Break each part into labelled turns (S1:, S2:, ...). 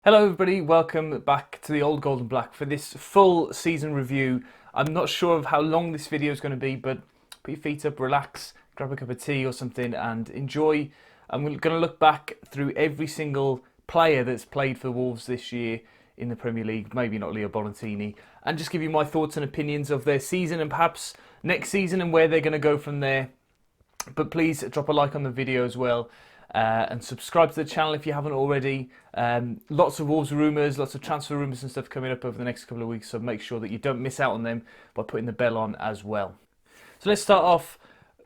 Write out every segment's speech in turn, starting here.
S1: Hello everybody, welcome back to the Old Gold and Black for this full season review. I'm not sure of how long this video is going to be, but put your feet up, relax, grab a cup of tea or something and enjoy. I'm going to look back through every single player that's played for Wolves this year in the Premier League, maybe not Leo Bonatini, and just give you my thoughts and opinions of their season and perhaps next season and where they're going to go from there. But please drop a like on the video as well. And subscribe to the channel if you haven't already. Lots of Wolves rumours, lots of transfer rumours and stuff coming up over the next couple of weeks, so make sure that you don't miss out on them by putting the bell on as well. So let's start off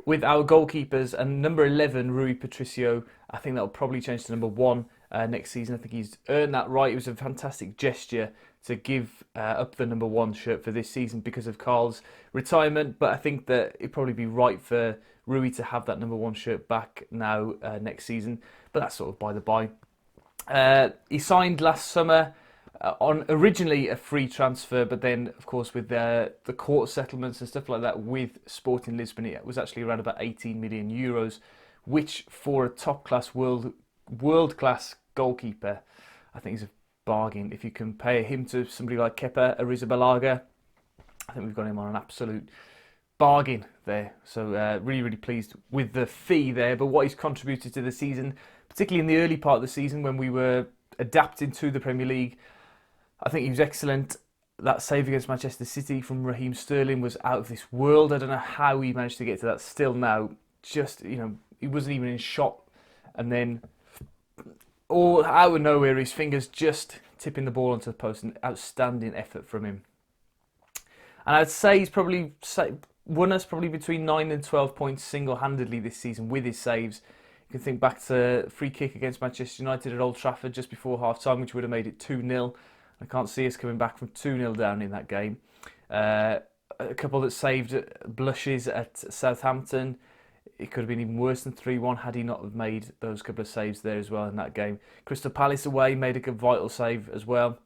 S1: with our goalkeepers, and number 11, Rui Patricio. I think that will probably change to number 1 next season. I think he's earned that right. It was a fantastic gesture to give up the number 1 shirt for this season because of Carl's retirement, but I think that it'd probably be right for Rui to have that number 1 shirt back now next season, but that's sort of by the by. He signed last summer on originally a free transfer, but then of course with the court settlements and stuff like that with Sporting Lisbon, it was actually around about 18 million euros, which for a top class world class goalkeeper, I think is a bargain. If you compare him to somebody like Kepa Arrizabalaga, I think we've got him on an absolute bargain there. So really pleased with the fee there, but what he's contributed to the season, particularly in the early part of the season when we were adapting to the Premier League, I think he was excellent. That save against Manchester City from Raheem Sterling was out of this world. I don't know how he managed to get to that still now. Just, he wasn't even in shot, and then all out of nowhere his fingers just tipping the ball onto the post. An outstanding effort from him. And I'd say he's probably won us probably between 9 and 12 points single-handedly this season with his saves. You can think back to free kick against Manchester United at Old Trafford just before half-time, which would have made it 2-0. I can't see us coming back from 2-0 down in that game. A couple that saved blushes at Southampton. It could have been even worse than 3-1 had he not have made those couple of saves there as well in that game. Crystal Palace away made a good vital save as well.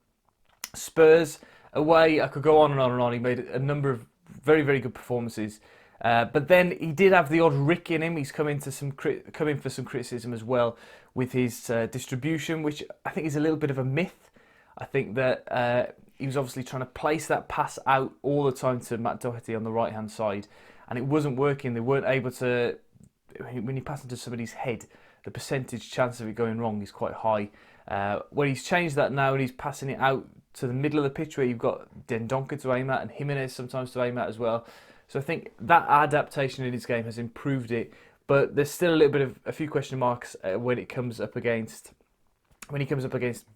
S1: Spurs away, I could go on and on and on. He made a number of very good performances, but then he did have the odd rick in him. He's come in for some criticism as well with his distribution, which I think is a little bit of a myth. I think that he was obviously trying to place that pass out all the time to Matt Doherty on the right hand side, and it wasn't working. They weren't able to. When you pass into somebody's head, the percentage chance of it going wrong is quite high. When he's changed that now and he's passing it out to the middle of the pitch where you've got Dendoncker to aim at and Jimenez sometimes to aim at as well. So I think that adaptation in his game has improved it, but there's still a little bit of a few question marks when he comes up against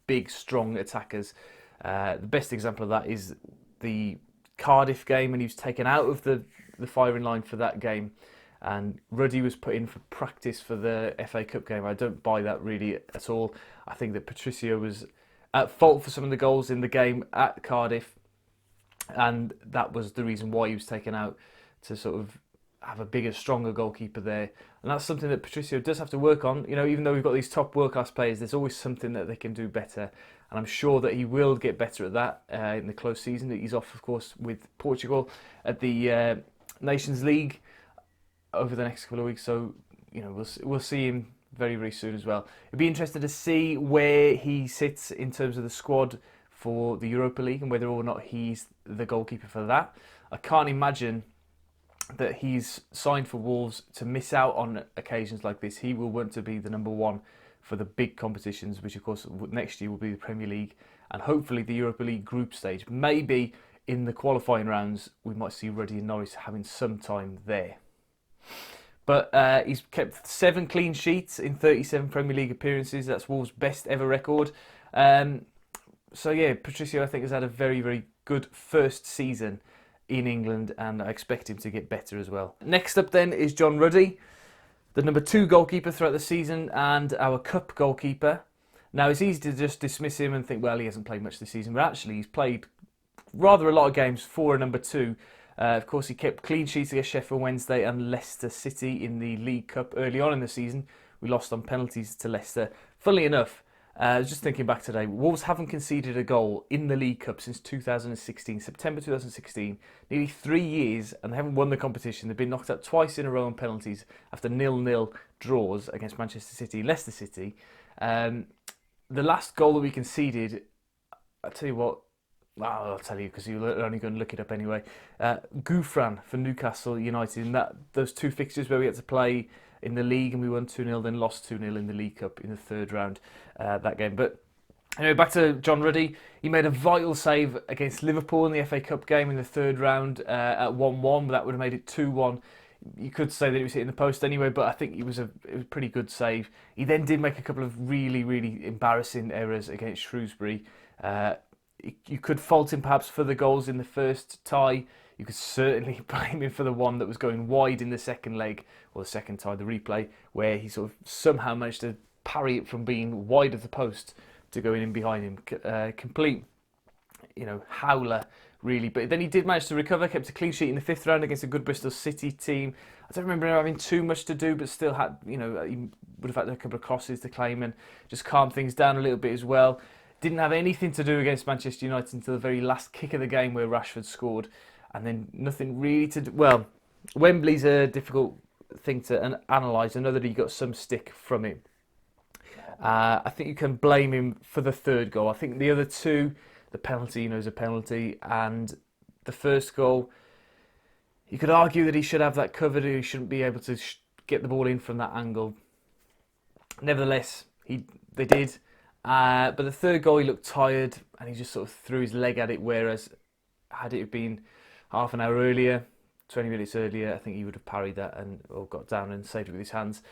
S1: big, strong attackers. The best example of that is the Cardiff game when he was taken out of the firing line for that game, and Ruddy was put in for practice for the FA Cup game. I don't buy that really at all. I think that Patricio was at fault for some of the goals in the game at Cardiff, and that was the reason why he was taken out, to sort of have a bigger, stronger goalkeeper there. And that's something that Patricio does have to work on. Even though we've got these top world-class players, there's always something that they can do better, and I'm sure that he will get better at that in the close season. He's off, of course, with Portugal at the Nations League over the next couple of weeks, so we'll see him very soon as well. It'd be interesting to see where he sits in terms of the squad for the Europa League and whether or not he's the goalkeeper for that. I can't imagine that he's signed for Wolves to miss out on occasions like this. He will want to be the number 1 for the big competitions, which of course next year will be the Premier League and hopefully the Europa League group stage. Maybe in the qualifying rounds we might see Ruddy and Norris having some time there. But he's kept 7 clean sheets in 37 Premier League appearances. That's Wolves' best ever record. So yeah, Patricio I think has had a very good first season in England, and I expect him to get better as well. Next up then is John Ruddy, the number 2 goalkeeper throughout the season and our cup goalkeeper. Now it's easy to just dismiss him and think, well, he hasn't played much this season, but actually he's played rather a lot of games for a number 2. Of course, he kept clean sheets against Sheffield Wednesday and Leicester City in the League Cup early on in the season. We lost on penalties to Leicester. Funnily enough, I was just thinking back today, Wolves haven't conceded a goal in the League Cup since 2016, September 2016, nearly 3 years, and they haven't won the competition. They've been knocked out twice in a row on penalties after 0-0 draws against Manchester City and Leicester City. the last goal that we conceded, I'll tell you what, well, I'll tell you because you're only going to look it up anyway. Gouffran for Newcastle United, and those two fixtures where we had to play in the league and we won 2-0, then lost 2-0 in the League Cup in the third round that game. But anyway, back to John Ruddy. He made a vital save against Liverpool in the FA Cup game in the third round at 1-1. That would have made it 2-1. You could say that he was hitting the post anyway, but I think it was a pretty good save. He then did make a couple of really, really embarrassing errors against Shrewsbury. You could fault him perhaps for the goals in the first tie. You could certainly blame him for the one that was going wide in the second leg, or the second tie, the replay, where he sort of somehow managed to parry it from being wide of the post to going in behind him. Complete, howler, really. But then he did manage to recover, kept a clean sheet in the fifth round against a good Bristol City team. I don't remember him having too much to do, but still had, he would have had a couple of crosses to claim and just calm things down a little bit as well. Didn't have anything to do against Manchester United until the very last kick of the game where Rashford scored. And then nothing really to do. Well, Wembley's a difficult thing to analyse. I know that he got some stick from it. I think you can blame him for the third goal. I think the other two, the penalty, is a penalty. And the first goal, you could argue that he should have that covered. He shouldn't be able to get the ball in from that angle. Nevertheless, they did. But the third goal, he looked tired and he just sort of threw his leg at it. Whereas, had it been half an hour earlier, 20 minutes earlier, I think he would have parried that or got down and saved it with his hands.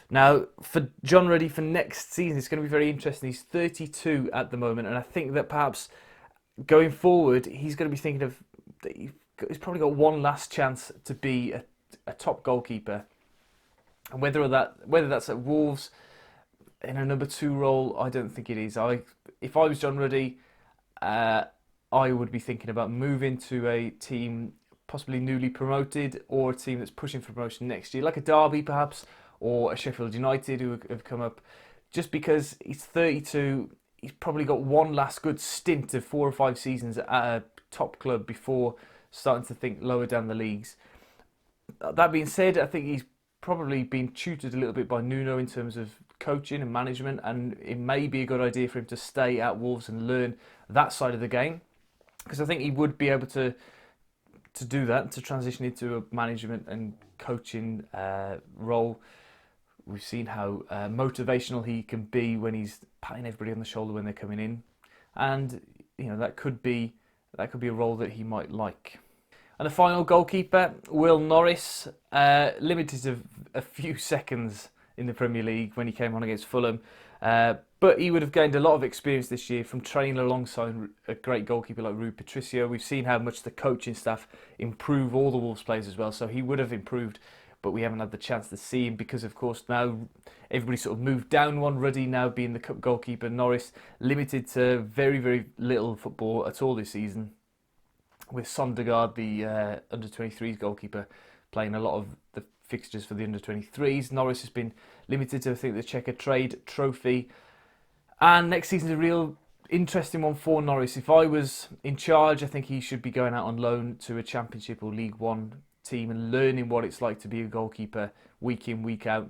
S1: Now, for John Ruddy for next season, it's going to be very interesting. He's 32 at the moment, and I think that perhaps going forward, he's going to be thinking of that he's probably got one last chance to be a top goalkeeper, and whether that's at Wolves in a number 2 role, I don't think it is. If I was John Ruddy, I would be thinking about moving to a team possibly newly promoted or a team that's pushing for promotion next year, like a Derby perhaps, or a Sheffield United who have come up. Just because he's 32, he's probably got one last good stint of 4 or 5 seasons at a top club before starting to think lower down the leagues. That being said, I think he's probably been tutored a little bit by Nuno in terms of coaching and management, and it may be a good idea for him to stay at Wolves and learn that side of the game, because I think he would be able to do that, to transition into a management and coaching role. We've seen how motivational he can be when he's patting everybody on the shoulder when they're coming in, and that could be a role that he might like. And the final goalkeeper, Will Norris, limited to a few seconds in the Premier League when he came on against Fulham. But he would have gained a lot of experience this year from training alongside a great goalkeeper like Rui Patricio. We've seen how much the coaching staff improve all the Wolves players as well, so he would have improved, but we haven't had the chance to see him because, of course, now everybody sort of moved down one. Ruddy now being the cup goalkeeper, Norris limited to very, very little football at all this season, with Sondergaard, the under-23s goalkeeper, playing a lot of the fixtures for the under-23s. Norris has been limited to, I think, the Checker Trade Trophy. And next season's a real interesting one for Norris. If I was in charge, I think he should be going out on loan to a Championship or League One team and learning what it's like to be a goalkeeper week in, week out.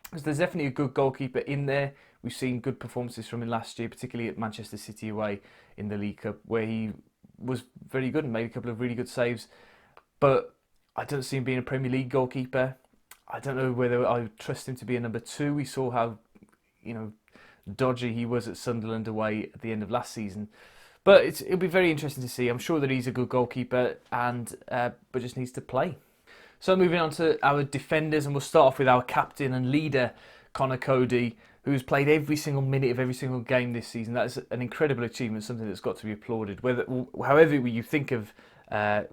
S1: Because there's definitely a good goalkeeper in there. We've seen good performances from him last year, particularly at Manchester City away in the League Cup, where he was very good and made a couple of really good saves. But I don't see him being a Premier League goalkeeper. I don't know whether I would trust him to be a number 2. We saw how, dodgy he was at Sunderland away at the end of last season. But it'll be very interesting to see. I'm sure that he's a good goalkeeper, and but just needs to play. So moving on to our defenders, and we'll start off with our captain and leader, Conor Cody, who's played every single minute of every single game this season. That's an incredible achievement, something that's got to be applauded. However you think of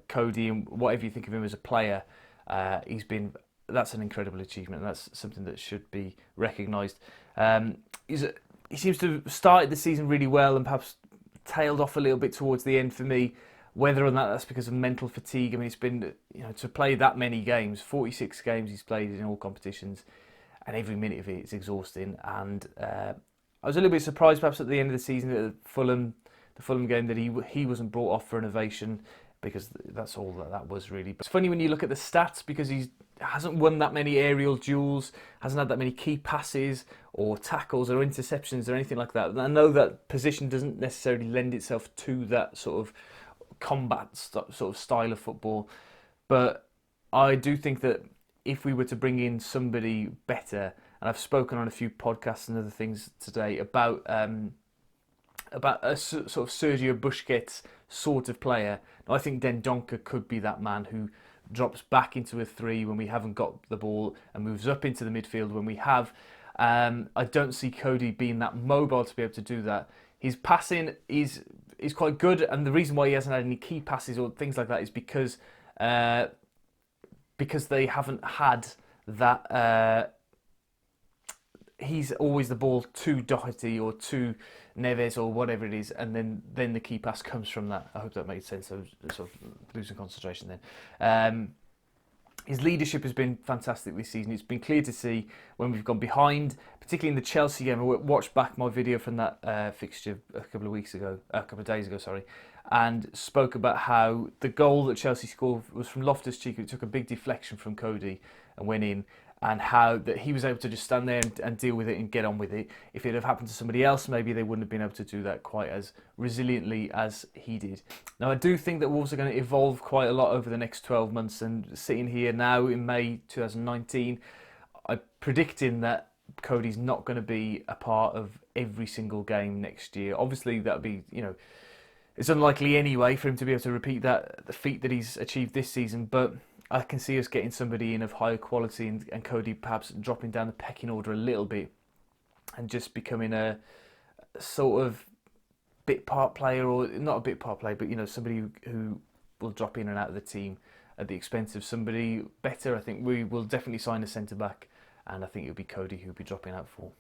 S1: Cody and whatever you think of him as a player, that's an incredible achievement, and that's something that should be recognised. He seems to have started the season really well and perhaps tailed off a little bit towards the end for me. Whether or not that's because of mental fatigue. I mean, it's been, to play that many games, 46 games he's played in all competitions, and every minute of it is exhausting. And I was a little bit surprised perhaps at the end of the season at the Fulham game that he wasn't brought off for an ovation, because that's all that was really. But it's funny when you look at the stats, because he's hasn't won that many aerial duels, hasn't had that many key passes or tackles or interceptions or anything like that. And I know that position doesn't necessarily lend itself to that sort of combat sort of style of football, but I do think that if we were to bring in somebody better, and I've spoken on a few podcasts and other things today about a sort of Sergio Busquets sort of player. Now, I think Dendoncker could be that man who drops back into a 3 when we haven't got the ball and moves up into the midfield when we have. I don't see Cody being that mobile to be able to do that. His passing is quite good, and the reason why he hasn't had any key passes or things like that is because they haven't had that. He's always the ball to Doherty or to Neves or whatever it is, and then the key pass comes from that. I hope that made sense. I was sort of losing concentration then. His leadership has been fantastic this season. It's been clear to see when we've gone behind, particularly in the Chelsea game. I watched back my video from that fixture a couple of days ago, sorry, and spoke about how the goal that Chelsea scored was from Loftus-Cheek. It took a big deflection from Cody and went in, and how that he was able to just stand there and deal with it and get on with it. If it had happened to somebody else, maybe they wouldn't have been able to do that quite as resiliently as he did. Now, I do think that Wolves are going to evolve quite a lot over the next 12 months, and sitting here now in May 2019, I'm predicting that Cody's not going to be a part of every single game next year. Obviously, that would be, it's unlikely anyway for him to be able to repeat the feat that he's achieved this season, but I can see us getting somebody in of higher quality and Cody perhaps dropping down the pecking order a little bit and just becoming a sort of bit part player, or not a bit part player, but somebody who will drop in and out of the team at the expense of somebody better. I think we will definitely sign a centre back, and I think it'll be Cody who'll be dropping out for.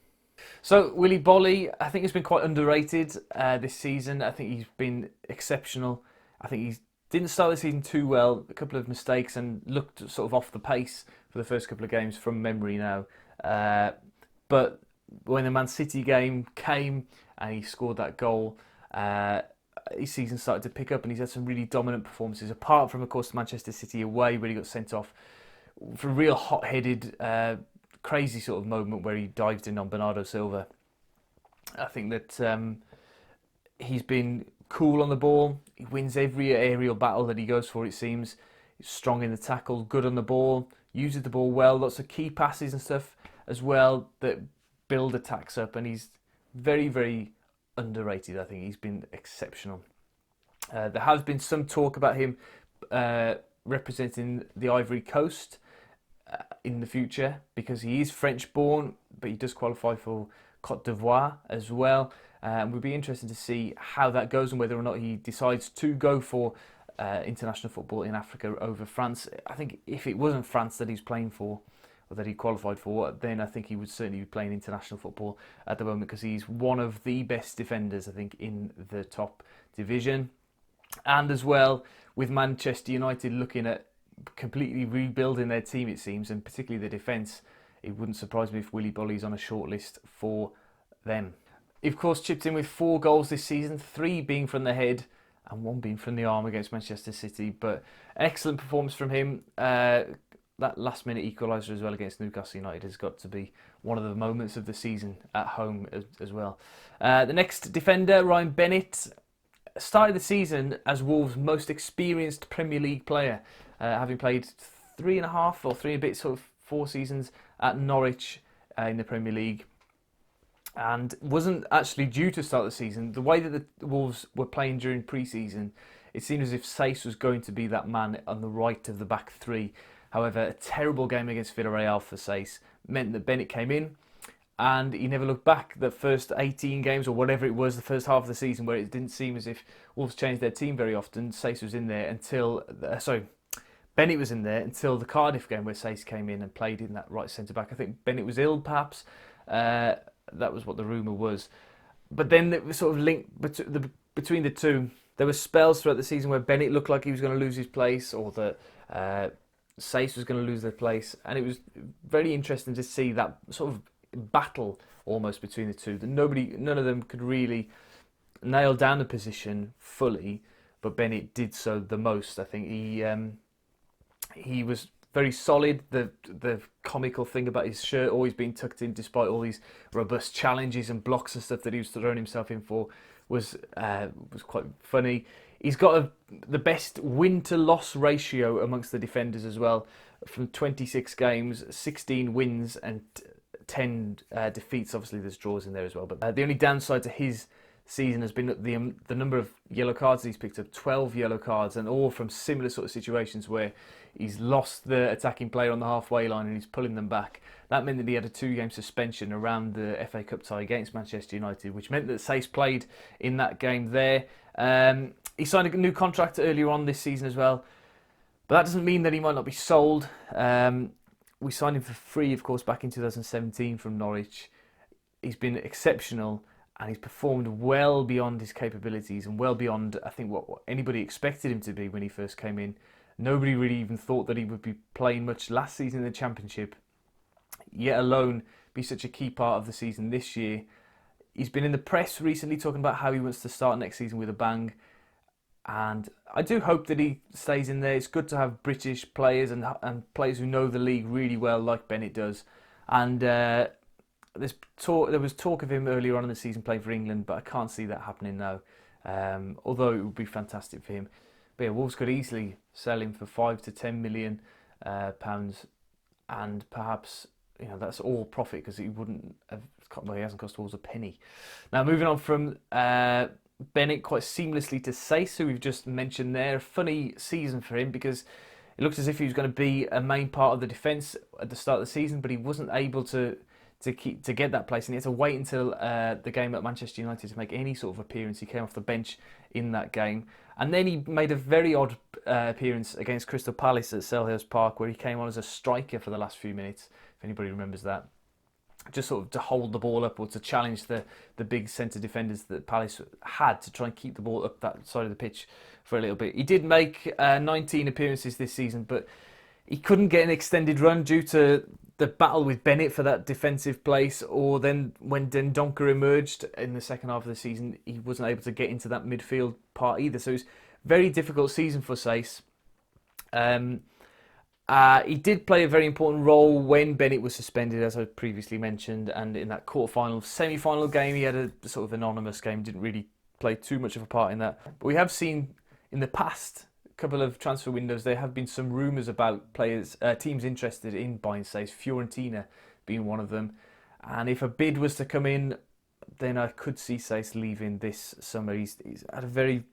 S1: So Willy Bolly, I think he's been quite underrated this season. I think he's been exceptional. I think he didn't start the season too well, a couple of mistakes, and looked sort of off the pace for the first couple of games from memory now. But when the Man City game came and he scored that goal, his season started to pick up and he's had some really dominant performances, apart from, of course, the Manchester City away where he got sent off for a real hot-headed, crazy sort of moment where he dived in on Bernardo Silva. I think that he's been cool on the ball. He wins every aerial battle that he goes for, it seems. He's strong in the tackle, good on the ball, uses the ball well, lots of key passes and stuff as well that build attacks up, and he's very, very underrated. I think he's been exceptional. There has been some talk about him representing the Ivory Coast in the future, because he is French born, but he does qualify for Côte d'Ivoire as well. And we'd be interested to see how that goes and whether or not he decides to go for international football in Africa over France. I think if it wasn't France that he's playing for, or that he qualified for, then I think he would certainly be playing international football at the moment, because he's one of the best defenders, I think, in the top division. And as well, with Manchester United looking at completely rebuilding their team, it seems, and particularly the defence, it wouldn't surprise me if Willy Bolly's on a shortlist for them. He, of course, chipped in with 4 goals this season, 3 being from the head and 1 being from the arm against Manchester City. But an excellent performance from him. That last-minute equaliser as well against Newcastle United has got to be one of the moments of the season at home as well. The next defender, Ryan Bennett, started the season as Wolves' most experienced Premier League player, having played 3.5 or 3 and a bit, sort of 4 seasons at Norwich in the Premier League, and wasn't actually due to start the season. The way that the Wolves were playing during pre-season, it seemed as if Saïss was going to be that man on the right of the back 3. However, a terrible game against Villarreal for Saïss meant that Bennett came in, and he never looked back. The first 18 games, or whatever it was, the first half of the season, where it didn't seem as if Wolves changed their team very often, Saïss was in there until... Bennett was in there until the Cardiff game, where Saïss came in and played in that right centre-back. I think Bennett was ill, perhaps. That was what the rumour was. But then it was sort of linked between the two. There were spells throughout the season where Bennett looked like he was going to lose his place, or that Saïss was going to lose their place. And it was very interesting to see that sort of battle almost between the two. That none of them could really nail down the position fully, but Bennett did so the most. I think he was very solid. The comical thing about his shirt always being tucked in, despite all these robust challenges and blocks and stuff that he was throwing himself in for, was quite funny. He's got the best win to loss ratio amongst the defenders as well. From 26 games, 16 wins and 10 defeats. Obviously, there's draws in there as well. But the only downside to his season has been the number of yellow cards he's picked up. 12 yellow cards, and all from similar sort of situations where he's lost the attacking player on the halfway line and he's pulling them back. That meant that he had a 2-game suspension around the FA Cup tie against Manchester United, which meant that Saïss played in that game there. He signed a new contract earlier on this season as well, but that doesn't mean that he might not be sold. We signed him for free, of course, back in 2017 from Norwich. He's been exceptional, and he's performed well beyond his capabilities and well beyond, I think, what anybody expected him to be when he first came in. Nobody really even thought that he would be playing much last season in the Championship, yet alone be such a key part of the season this year. He's been in the press recently talking about how he wants to start next season with a bang, and I do hope that he stays in there. It's good to have British players and players who know the league really well, like Bennett does. And there was talk of him earlier on in the season playing for England, but I can't see that happening now. Although it would be fantastic for him. But yeah, Wolves could easily sell him for £5 to £10 million, and perhaps that's all profit because he wouldn't have. Well, he hasn't cost Wolves a penny. Now moving on from Bennett quite seamlessly to Saïss, who we've just mentioned there. A funny season for him because it looked as if he was going to be a main part of the defence at the start of the season, but he wasn't able to get that place, and he had to wait until the game at Manchester United to make any sort of appearance. He came off the bench in that game, and then he made a very odd appearance against Crystal Palace at Selhurst Park, where he came on as a striker for the last few minutes, if anybody remembers that. Just sort of to hold the ball up or to challenge the big centre defenders that Palace had to try and keep the ball up that side of the pitch for a little bit. He did make 19 appearances this season, but he couldn't get an extended run due to the battle with Bennett for that defensive place, or then when Dendoncker emerged in the second half of the season, he wasn't able to get into that midfield part either. So it was a very difficult season for Saïss. He did play a very important role when Bennett was suspended, as I previously mentioned, and in that quarter-final, semi-final game, he had a sort of anonymous game, didn't really play too much of a part in that. But we have seen in the past couple of transfer windows, there have been some rumours about teams interested in buying Saïss, Fiorentina being one of them. And if a bid was to come in, then I could see Saïss leaving this summer. He's had a very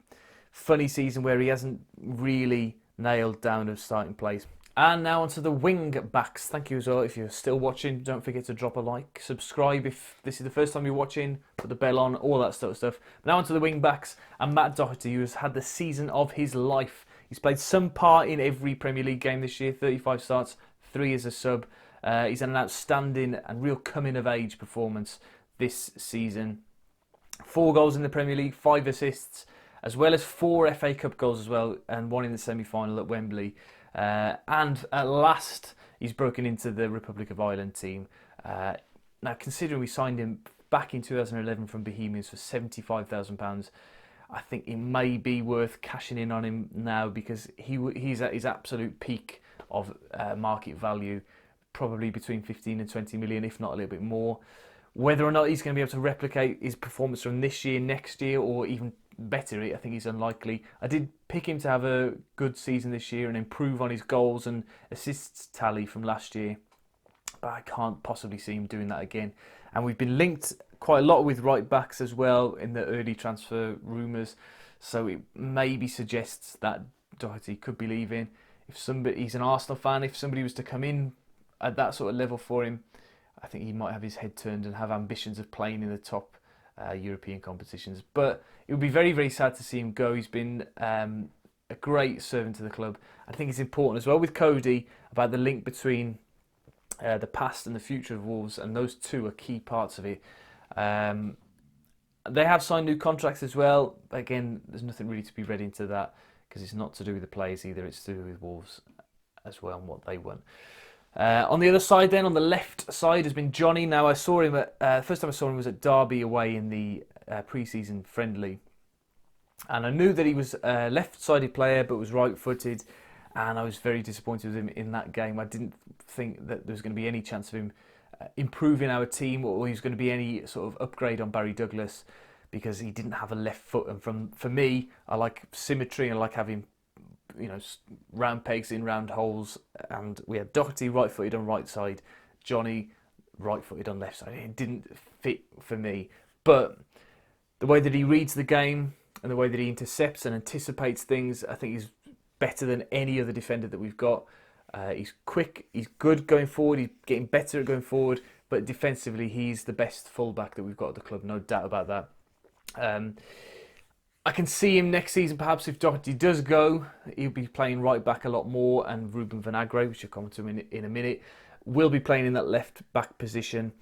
S1: funny season where he hasn't really nailed down a starting place. And now onto the wing backs. Thank you as well. If you're still watching, don't forget to drop a like, subscribe if this is the first time you're watching, put the bell on, all that sort of stuff. Now onto the wing backs, and Matt Doherty, who has had the season of his life. He's played some part in every Premier League game this year, 35 starts, 3 as a sub. He's had an outstanding and real coming-of-age performance this season. 4 goals in the Premier League, 5 assists, as well as 4 FA Cup goals as well, and 1 in the semi-final at Wembley. And at last, he's broken into the Republic of Ireland team. Now, considering we signed him back in 2011 from Bohemians for £75,000, I think it may be worth cashing in on him now, because he's at his absolute peak of market value, probably between 15 and 20 million, if not a little bit more. Whether or not he's going to be able to replicate his performance from this year, next year, or even better, I think he's unlikely. I did pick him to have a good season this year and improve on his goals and assists tally from last year, but I can't possibly see him doing that again. And we've been linked quite a lot with right backs as well in the early transfer rumours, so it maybe suggests that Doherty could be leaving. He's an Arsenal fan, if somebody was to come in at that sort of level for him, I think he might have his head turned and have ambitions of playing in the top European competitions. But it would be very, very sad to see him go. He's been a great servant to the club. I think it's important as well with Cody about the link between the past and the future of Wolves, and those two are key parts of it. They have signed new contracts as well. Again, there's nothing really to be read into that, because it's not to do with the players either, it's to do with Wolves as well and what they want. On the other side then, on the left side, has been Johnny. Now, I saw him first time I saw him was at Derby away in the pre-season friendly, and I knew that he was a left-sided player but was right-footed, and I was very disappointed with him in that game. I didn't think that there was going to be any chance of him improving our team, or he was going to be any sort of upgrade on Barry Douglas, because he didn't have a left foot. And for me, I like symmetry, and I like having, round pegs in round holes. And we had Doherty right-footed on right side, Johnny right-footed on left side. It didn't fit for me, but the way that he reads the game and the way that he intercepts and anticipates things, I think he's better than any other defender that we've got. He's quick, he's good going forward, he's getting better at going forward, but defensively he's the best fullback that we've got at the club, no doubt about that. I can see him next season, perhaps if Doherty does go, he'll be playing right back a lot more, and Ruben Vinagre, which I'll come to in a minute, will be playing in that left back position.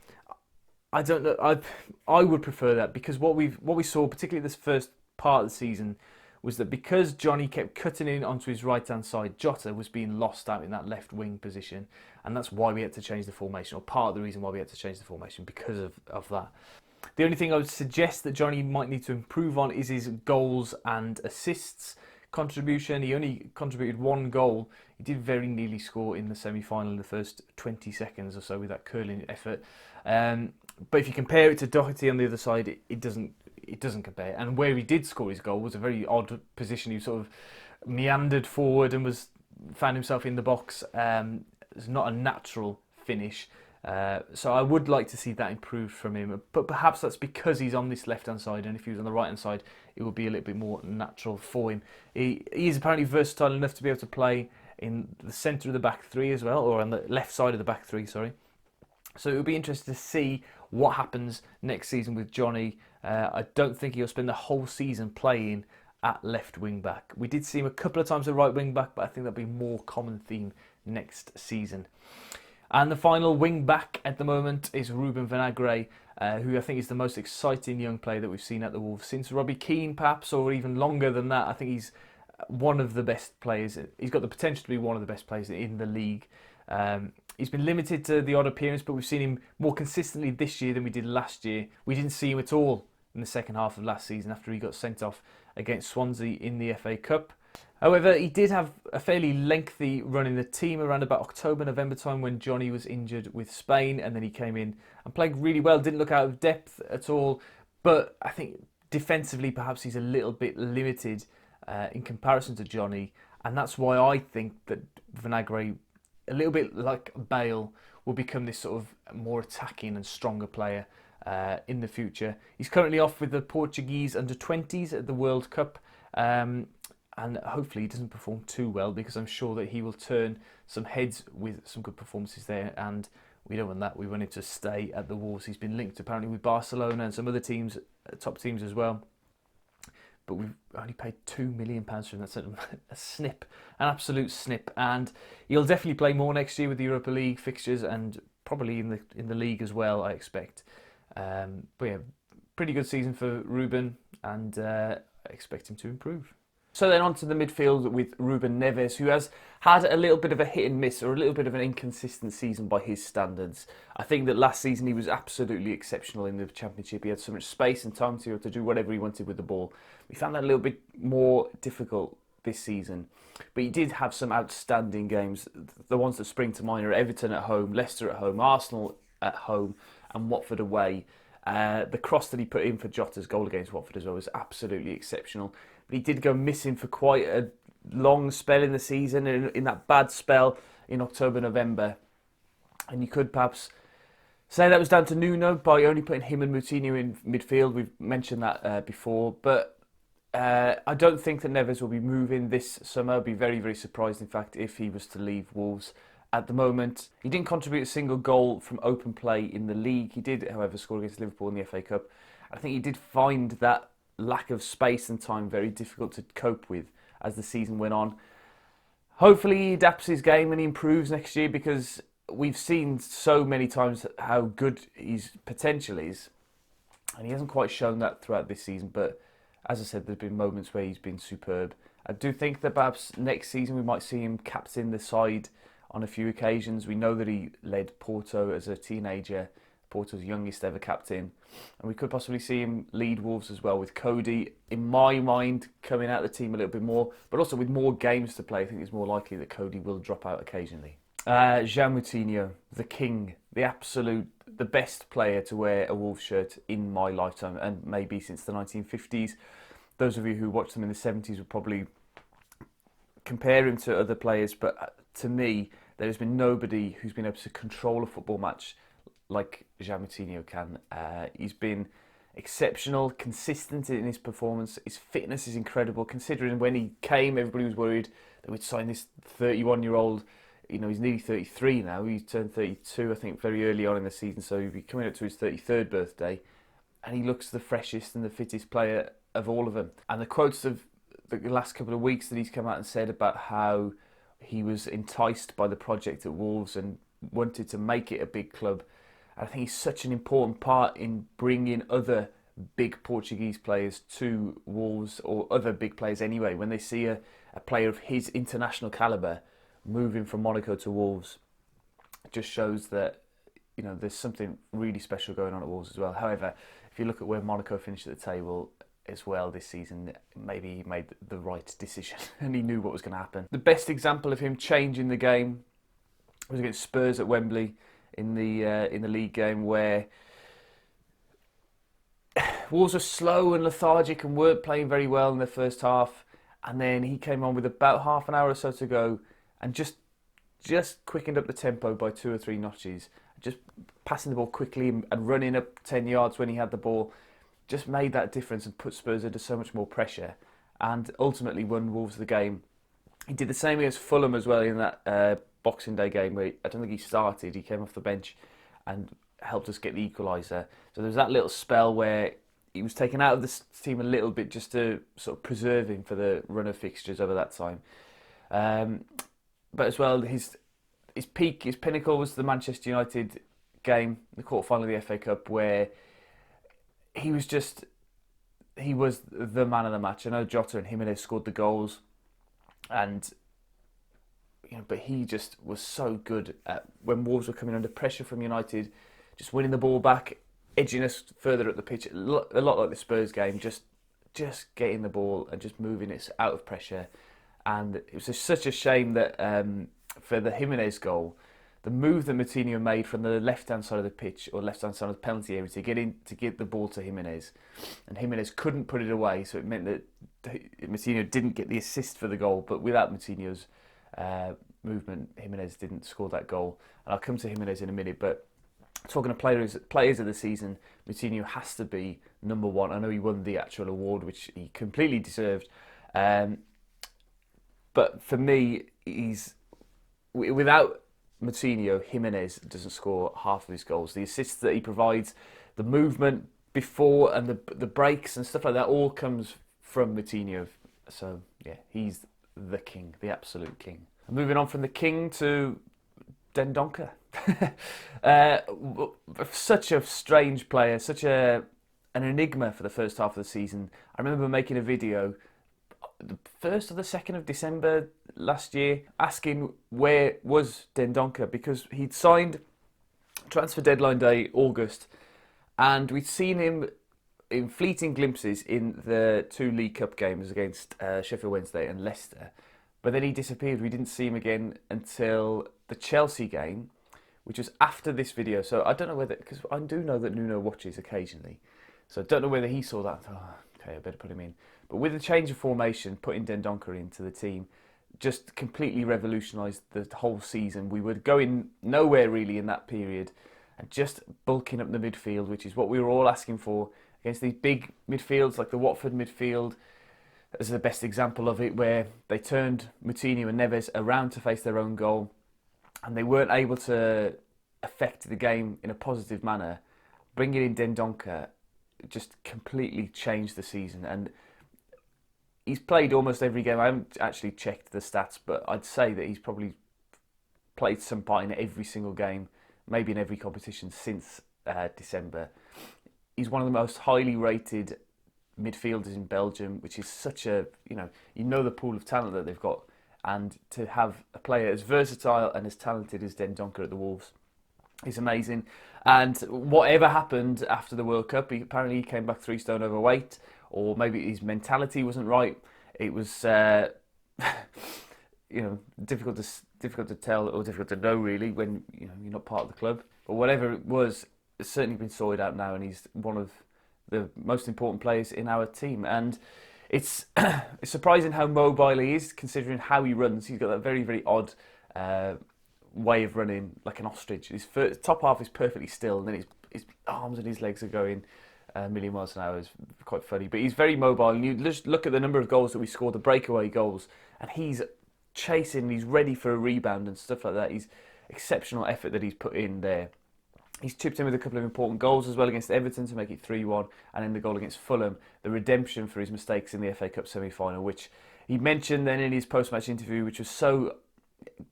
S1: I don't know. I would prefer that, because what we saw, particularly this first part of the season, was that because Johnny kept cutting in onto his right-hand side, Jota was being lost out in that left wing position, and that's why we had to change the formation, or part of the reason why we had to change the formation, because of that. The only thing I would suggest that Johnny might need to improve on is his goals and assists contribution. He only contributed 1 goal. He did very nearly score in the semi-final in the first 20 seconds or so with that curling effort. But if you compare it to Doherty on the other side, it doesn't compare. And where he did score his goal was a very odd position. He sort of meandered forward and found himself in the box. It's not a natural finish. So I would like to see that improved from him. But perhaps that's because he's on this left-hand side, and if he was on the right-hand side, it would be a little bit more natural for him. He is apparently versatile enough to be able to play in the centre of the back three as well, or on the left side of the back three, sorry. So it would be interesting to see what happens next season with Johnny. I don't think he'll spend the whole season playing at left wing back. We did see him a couple of times at right wing back, but I think that'll be a more common theme next season. And the final wing back at the moment is Ruben Vinagre, who I think is the most exciting young player that we've seen at the Wolves since Robbie Keane, perhaps, or even longer than that. I think he's one of the best players. He's got the potential to be one of the best players in the league. He's been limited to the odd appearance, but we've seen him more consistently this year than we did last year. We didn't see him at all in the second half of last season after he got sent off against Swansea in the FA Cup. However, he did have a fairly lengthy run in the team around about October, November time when Johnny was injured with Spain, and then he came in and played really well, didn't look out of depth at all, but I think defensively perhaps he's a little bit limited in comparison to Johnny, and that's why I think that Vinagre, a little bit like Bale, will become this sort of more attacking and stronger player in the future. He's currently off with the Portuguese under-20s at the World Cup, and hopefully he doesn't perform too well, because I'm sure that he will turn some heads with some good performances there, and we don't want that. We want him to stay at the Wolves. He's been linked apparently with Barcelona and some other teams, top teams as well. But we've only paid £2 million for him. That's a snip, an absolute snip. And he'll definitely play more next year with the Europa League fixtures, and probably in the league as well, I expect. But yeah, pretty good season for Ruben, and I expect him to improve. So then on to the midfield with Ruben Neves, who has had a little bit of a hit and miss, or a little bit of an inconsistent season by his standards. I think that last season he was absolutely exceptional in the Championship. He had so much space and time to do whatever he wanted with the ball. We found that a little bit more difficult this season. But he did have some outstanding games. The ones that spring to mind are Everton at home, Leicester at home, Arsenal at home, and Watford away. The cross that he put in for Jota's goal against Watford as well was absolutely exceptional. But he did go missing for quite a long spell in the season, in that bad spell in October, November. And you could perhaps say that was down to Nuno by only putting him and Moutinho in midfield. We've mentioned that before. But I don't think that Neves will be moving this summer. I'd be very, very surprised, in fact, if he was to leave Wolves at the moment. He didn't contribute a single goal from open play in the league. He did, however, score against Liverpool in the FA Cup. I think he did find that lack of space and time very difficult to cope with as the season went on. Hopefully he adapts his game and he improves next year, because we've seen so many times how good his potential is, and he hasn't quite shown that throughout this season. But as I said, there's been moments where he's been superb. I do think that perhaps next season we might see him captain the side on a few occasions. We know that he led Porto as a teenager Porto's youngest ever captain. And we could possibly see him lead Wolves as well, with Cody, in my mind, coming out of the team a little bit more, but also with more games to play. I think it's more likely that Cody will drop out occasionally. João Moutinho, the king, the best player to wear a Wolves shirt in my lifetime, and maybe since the 1950s. Those of you who watched them in the 70s would probably compare him to other players, but to me, there has been nobody who's been able to control a football match like João Moutinho can. He's been exceptional, consistent in his performance. His fitness is incredible, considering when he came, everybody was worried that we'd sign this 31-year-old. You know, he's nearly 33 now. He turned 32, I think, very early on in the season, so he'll be coming up to his 33rd birthday, and he looks the freshest and the fittest player of all of them. And the quotes of the last couple of weeks that he's come out and said about how he was enticed by the project at Wolves and wanted to make it a big club. I think he's such an important part in bringing other big Portuguese players to Wolves, or other big players anyway. When they see a player of his international calibre moving from Monaco to Wolves, it just shows that, you know, there's something really special going on at Wolves as well. However, if you look at where Monaco finished at the table as well this season, maybe he made the right decision and he knew what was going to happen. The best example of him changing the game was against Spurs at Wembley in the league game, where Wolves were slow and lethargic and weren't playing very well in the first half, and then he came on with about half an hour or so to go and just quickened up the tempo by 2 or 3 notches, just passing the ball quickly and running up 10 yards when he had the ball, just made that difference and put Spurs under so much more pressure, and ultimately won Wolves the game. He did the same against Fulham as well in that Boxing Day game, where I don't think he started. He came off the bench and helped us get the equaliser. So there was that little spell where he was taken out of the team a little bit just to sort of preserve him for the run of fixtures over that time. But as well, his peak, his pinnacle was the Manchester United game, the quarter-final of the FA Cup, where he was the man of the match. I know Jota and Jimenez scored the goals, and but he just was so good at, when Wolves were coming under pressure from United, just winning the ball back, edging us further up the pitch, a lot like the Spurs game, just getting the ball and just moving it out of pressure. And it was just such a shame that for the Jimenez goal, the move that Moutinho made from the left-hand side of the pitch, or left-hand side of the penalty area, to get the ball to Jimenez, and Jimenez couldn't put it away, so it meant that Moutinho didn't get the assist for the goal. But without Moutinho's movement, Jimenez didn't score that goal. And I'll come to Jimenez in a minute, but talking to players of the season, Moutinho has to be number one. I know he won the actual award, which he completely deserved, but for me, without Moutinho, Jimenez doesn't score half of his goals. The assists that he provides, the movement before and the breaks and stuff like that, all comes from Moutinho. So yeah, he's the king, the absolute king. Moving on from the king to Dendoncker. Such a strange player, such an enigma for the first half of the season. I remember making a video the 1st or the 2nd of December last year, asking where was Dendoncker, because he'd signed transfer deadline day, August, and we'd seen him in fleeting glimpses in the 2 League Cup games against Sheffield Wednesday and Leicester, but then he disappeared. We didn't see him again until the Chelsea game, which was after this video. So I don't know whether, because I do know that Nuno watches occasionally, so I don't know whether he saw that and thought, oh, okay, I better put him in. But with the change of formation, putting Dendoncker into the team just completely revolutionised the whole season. We were going nowhere really in that period, and just bulking up the midfield, which is what we were all asking for against these big midfields like the Watford midfield, as the best example of it, where they turned Moutinho and Neves around to face their own goal, and they weren't able to affect the game in a positive manner. Bringing in Dendoncker just completely changed the season, and he's played almost every game. I haven't actually checked the stats, but I'd say that he's probably played some part in every single game, maybe in every competition since December. He's one of the most highly rated midfielders in Belgium, which is such a, you know the pool of talent that they've got, and to have a player as versatile and as talented as Dendoncker at the Wolves, He's amazing. And whatever happened after the World Cup, apparently he came back 3 stone overweight, or maybe his mentality wasn't right. It was, difficult to tell or difficult to know really when you're not part of the club. But whatever it was, it's certainly been sorted out now, and he's one of the most important players in our team. And it's it's surprising how mobile he is, considering how he runs. He's got that very, very odd way of running, like an ostrich. His top half is perfectly still, and then his arms and his legs are going a million miles an hour. It's quite funny, but he's very mobile. And you just look at the number of goals that we scored, the breakaway goals, and he's chasing, he's ready for a rebound and stuff like that. He's exceptional effort that he's put in there. He's chipped in with a couple of important goals as well against Everton to make it 3-1, and then the goal against Fulham, the redemption for his mistakes in the FA Cup semi-final, which he mentioned then in his post-match interview, which was so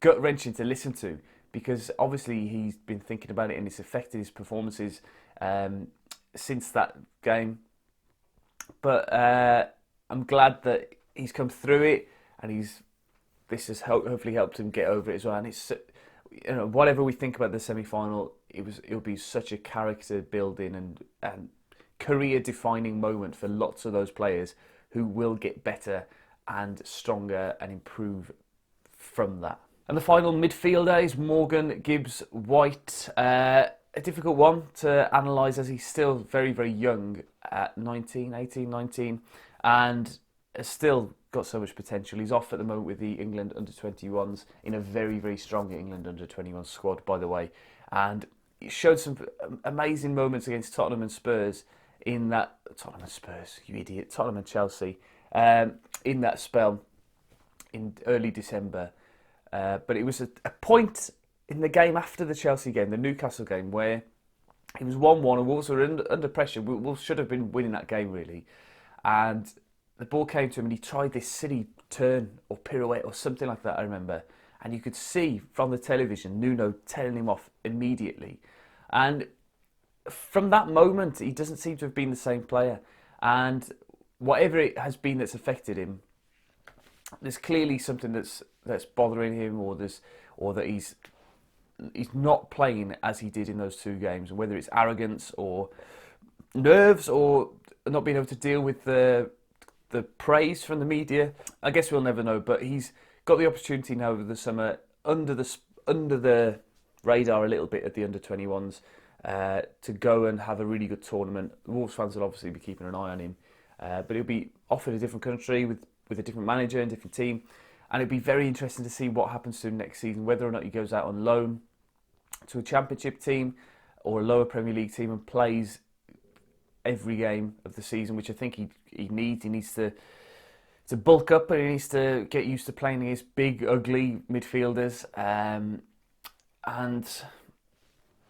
S1: gut-wrenching to listen to, because obviously he's been thinking about it and it's affected his performances since that game. But I'm glad that he's come through it, and this has hopefully helped him get over it as well. And it's, whatever we think about the semi-final, it'll be such a character building and career defining moment for lots of those players who will get better and stronger and improve from that. And the final midfielder is Morgan Gibbs White. A difficult one to analyse, as he's still very, very young at 18, 19, and has still got so much potential. He's off at the moment with the England under-21s in a very, very strong England under-21 squad, by the way. And he showed some amazing moments against Tottenham and Spurs in that... Tottenham and Spurs, you idiot. Tottenham and Chelsea in that spell in early December. But it was a point in the game after the Chelsea game, the Newcastle game, where it was 1-1 and Wolves were under pressure. Wolves should have been winning that game, really. And the ball came to him and he tried this silly turn or pirouette or something like that, I remember. And you could see from the television Nuno telling him off immediately. And from that moment, he doesn't seem to have been the same player. And whatever it has been that's affected him, there's clearly something that's bothering him, or that he's not playing as he did in those 2 games. And whether it's arrogance or nerves or not being able to deal with the praise from the media, I guess we'll never know. But he's got the opportunity now over the summer, under the radar a little bit at the under-21s, to go and have a really good tournament. The Wolves fans will obviously be keeping an eye on him, but he'll be off in a different country with a different manager and different team, and it'll be very interesting to see what happens to him next season, whether or not he goes out on loan to a Championship team or a lower Premier League team and plays every game of the season, which I think he needs. He needs to bulk up, and he needs to get used to playing against big, ugly midfielders. And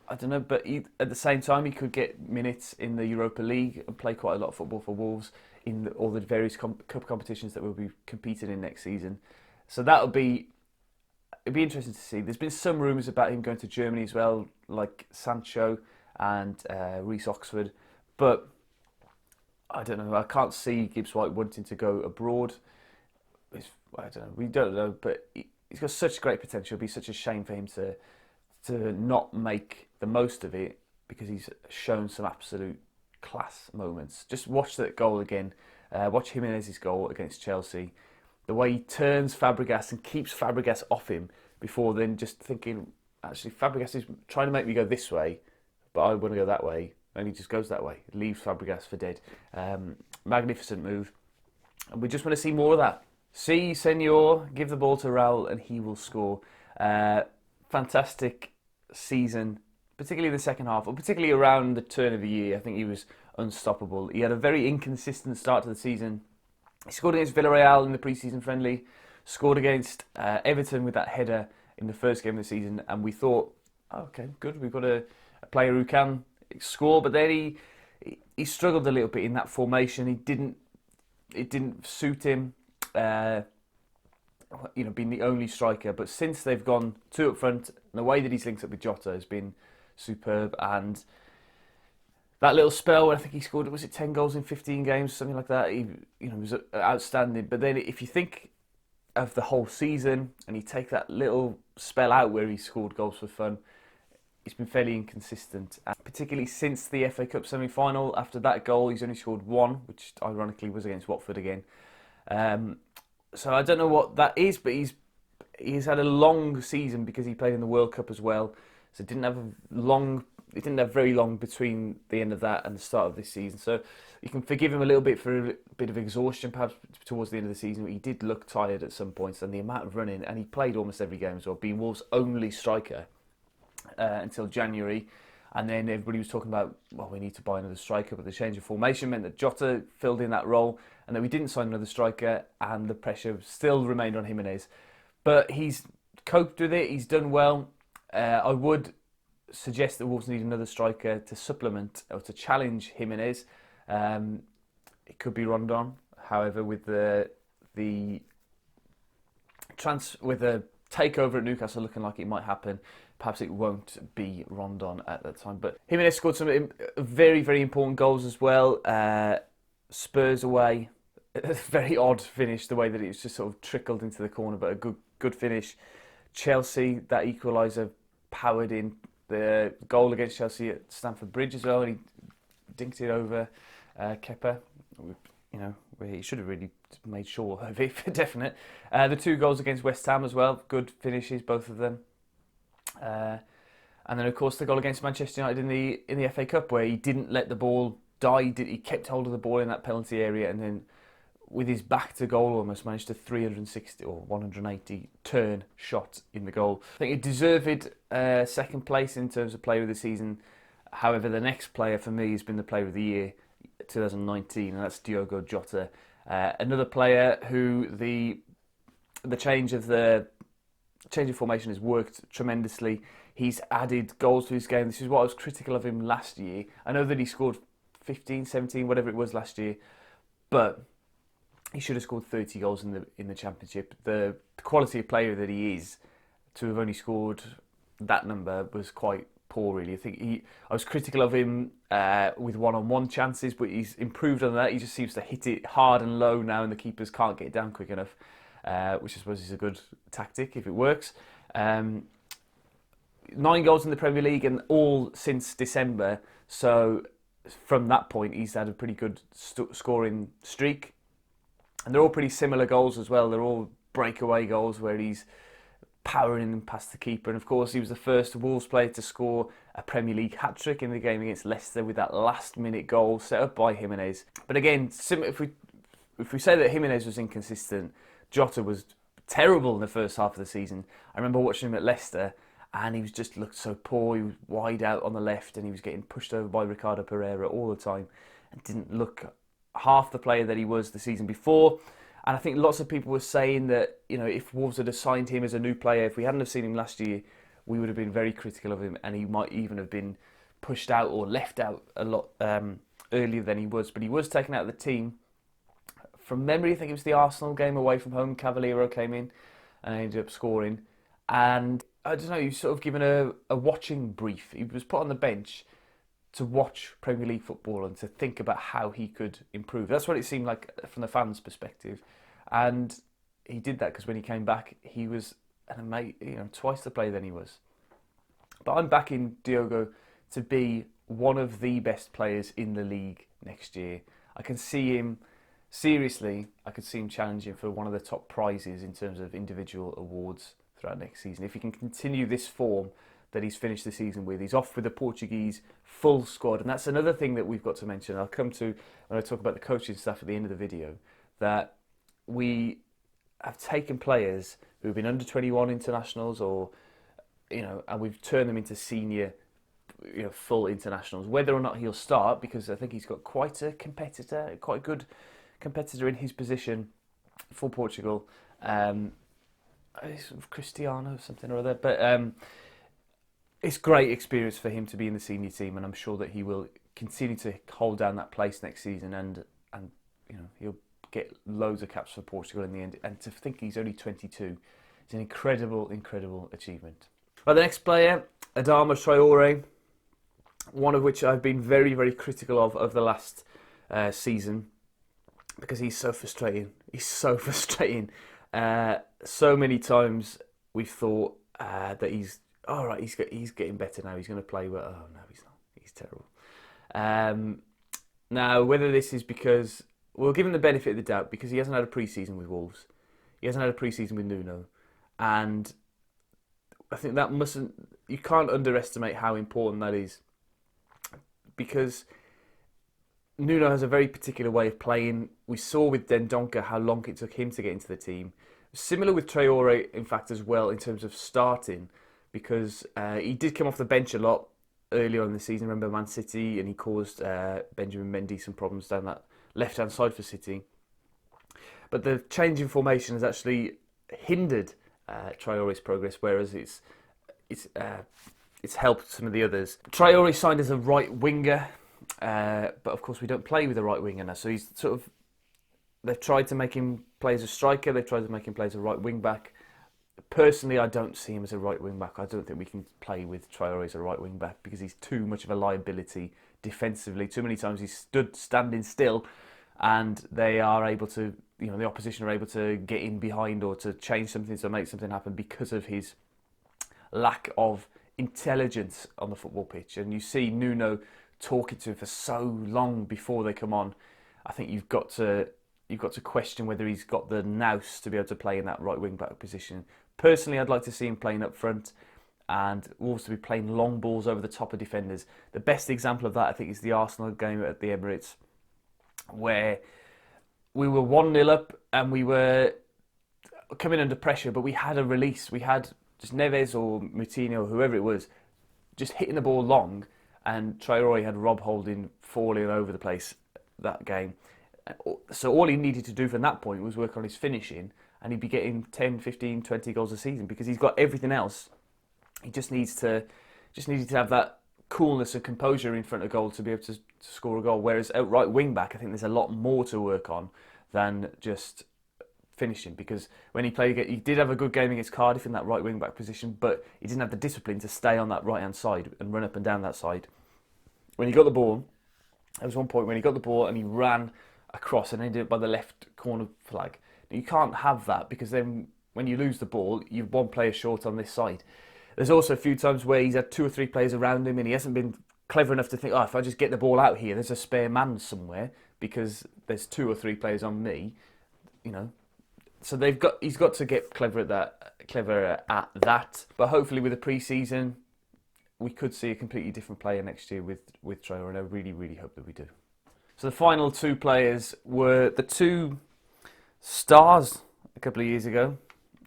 S1: I don't know, but at the same time, he could get minutes in the Europa League and play quite a lot of football for Wolves in all the various cup competitions that we'll be competing in next season. So it'd be interesting to see. There's been some rumours about him going to Germany as well, like Sancho and Reece Oxford. But I don't know. I can't see Gibbs White wanting to go abroad. I don't know. We don't know, but he's got such great potential. It'd be such a shame for him to not make the most of it, because he's shown some absolute class moments. Just watch that goal again. Watch Jimenez's goal against Chelsea. The way he turns Fabregas and keeps Fabregas off him before then just thinking, actually, Fabregas is trying to make me go this way, but I want to go that way. And he just goes that way. Leaves Fabregas for dead. Magnificent move. And we just want to see more of that. See, senor, give the ball to Raul and he will score. Fantastic season, particularly the second half, or particularly around the turn of the year. I think he was unstoppable. He had a very inconsistent start to the season. He scored against Villarreal in the pre-season friendly, scored against Everton with that header in the first game of the season, and we thought, oh, okay, good, we've got a player who can score. But then he struggled a little bit in that formation. It didn't suit him, being the only striker. But since they've gone 2 up front, and the way that he's linked up with Jota has been superb. And that little spell where I think he scored, was it 10 goals in 15 games, something like that? He was outstanding. But then if you think of the whole season and you take that little spell out where he scored goals for fun, he's been fairly inconsistent, particularly since the FA Cup semi-final. After that goal, he's only scored one, which ironically was against Watford again. So I don't know what that is, but he's had a long season because he played in the World Cup as well. So it didn't have very long between the end of that and the start of this season. So you can forgive him a little bit for a bit of exhaustion perhaps towards the end of the season. But he did look tired at some points, and the amount of running, and he played almost every game as well, being Wolves' only striker until January. And then everybody was talking about, well, we need to buy another striker, but the change of formation meant that Jota filled in that role, and that we didn't sign another striker, and the pressure still remained on Jimenez. But he's coped with it, he's done well. I would suggest that Wolves need another striker to supplement or to challenge Jimenez. It could be Rondon. However, with the takeover at Newcastle looking like it might happen, perhaps it won't be Rondon at that time. But Jimenez scored some very, very important goals as well. Spurs away, a very odd finish, the way that it was just sort of trickled into the corner, but a good finish. Chelsea, that equaliser powered in. The goal against Chelsea at Stamford Bridge as well, and he dinked it over Kepa. Where he should have really made sure of it for definite. The two goals against West Ham as well, good finishes, both of them. And then of course the goal against Manchester United in the FA Cup, where he didn't let the ball die. He kept hold of the ball in that penalty area, and then with his back to goal almost managed to 360 or 180 turn shot in the goal. I think it deserved second place in terms of player of the season. However, the next player for me has been the player of the year 2019, and that's Diogo Jota. Another player who the change of formation has worked tremendously. He's added goals to his game. This is what I was critical of him last year. I know that he scored 15, 17, whatever it was last year, but he should have scored 30 goals in the Championship. The quality of player that he is, to have only scored that number was quite poor, really. I was critical of him with one-on-one chances, but he's improved on that. He just seems to hit it hard and low now, and the keepers can't get it down quick enough, which I suppose is a good tactic if it works. 9 goals in the Premier League, and all since December. So from that point, he's had a pretty good scoring streak. And they're all pretty similar goals as well. They're all breakaway goals where he's powering them past the keeper. And of course, he was the first Wolves player to score a Premier League hat-trick in the game against Leicester with that last-minute goal set up by Jimenez. But again, if we say that Jimenez was inconsistent, Jota was terrible in the first half of the season. I remember watching him at Leicester, and he just looked so poor. He was wide out on the left, and he was getting pushed over by Ricardo Pereira all the time, and didn't look half the player that he was the season before. And I think lots of people were saying that, if Wolves had assigned him as a new player, if we hadn't have seen him last year, we would have been very critical of him, and he might even have been pushed out or left out a lot earlier than he was. But he was taken out of the team. From memory, I think it was the Arsenal game away from home. Cavaleiro came in and ended up scoring. And I don't know, he was sort of given a watching brief. He was put on the bench to watch Premier League football and to think about how he could improve. That's what it seemed like from the fans' perspective. And he did that because when he came back, he was twice the player than he was. But I'm backing Diogo to be one of the best players in the league next year. I can see him, seriously, I could see him challenging for one of the top prizes in terms of individual awards throughout next season. If he can continue this form that he's finished the season with. He's off with the Portuguese full squad. And that's another thing that we've got to mention. I'll come to when I talk about the coaching staff at the end of the video, that we have taken players who've been under 21 internationals and we've turned them into senior, full internationals. Whether or not he'll start, because I think he's got quite a good competitor in his position for Portugal. Cristiano, something or other. But it's great experience for him to be in the senior team, and I'm sure that he will continue to hold down that place next season, and he'll get loads of caps for Portugal in the end. And to think he's only 22 is an incredible achievement. Well, the next player, Adama Traore, one of which I've been very, very critical of the last season, because he's so frustrating. So many times we've thought that he's all right, he's getting better now. He's going to play well. Oh no, he's not. He's terrible. Now, whether this is because we'll give him the benefit of the doubt because he hasn't had a pre-season with Wolves, he hasn't had a pre-season with Nuno, and I think that mustn't. You can't underestimate how important that is because Nuno has a very particular way of playing. We saw with Dendoncker how long it took him to get into the team. Similar with Traore, in fact, as well in terms of starting, because he did come off the bench a lot earlier on in the season. Remember Man City, and he caused Benjamin Mendy some problems down that left-hand side for City. But the change in formation has actually hindered Traore's progress, whereas it's helped some of the others. Traore signed as a right winger, but of course we don't play with a right winger now. So he's sort of, they've tried to make him play as a striker. They've tried to make him play as a right wing back. Personally, I don't see him as a right wing back. I don't think we can play with Traore as a right wing back because he's too much of a liability defensively. Too many times he's standing still, and they are able to, the opposition are able to get in behind or to change something to make something happen because of his lack of intelligence on the football pitch. And you see Nuno talking to him for so long before they come on. I think you've got to question whether he's got the nous to be able to play in that right wing back position. Personally, I'd like to see him playing up front and Wolves to be playing long balls over the top of defenders. The best example of that, I think, is the Arsenal game at the Emirates, where we were 1-0 up and we were coming under pressure, but we had a release. We had just Neves or Moutinho, whoever it was, just hitting the ball long, and Traore had Rob Holding falling over the place that game. So all he needed to do from that point was work on his finishing, and he'd be getting 10, 15, 20 goals a season because he's got everything else. He just needed to have that coolness and composure in front of goal to be able to score a goal. Whereas at right wing back, I think there's a lot more to work on than just finishing, because when he played, he did have a good game against Cardiff in that right wing back position, but he didn't have the discipline to stay on that right hand side and run up and down that side. When he got the ball, there was one point when he got the ball and he ran across and ended up by the left corner flag. You can't have that, because then when you lose the ball, you're one player short on this side. There's also a few times where he's had 2 or 3 players around him and he hasn't been clever enough to think, if I just get the ball out here, there's a spare man somewhere because there's 2 or 3 players on me, So he's got to get clever at that. But hopefully with the pre-season, we could see a completely different player next year with Traore, and I really, really hope that we do. So the final 2 players were the 2 stars a couple of years ago,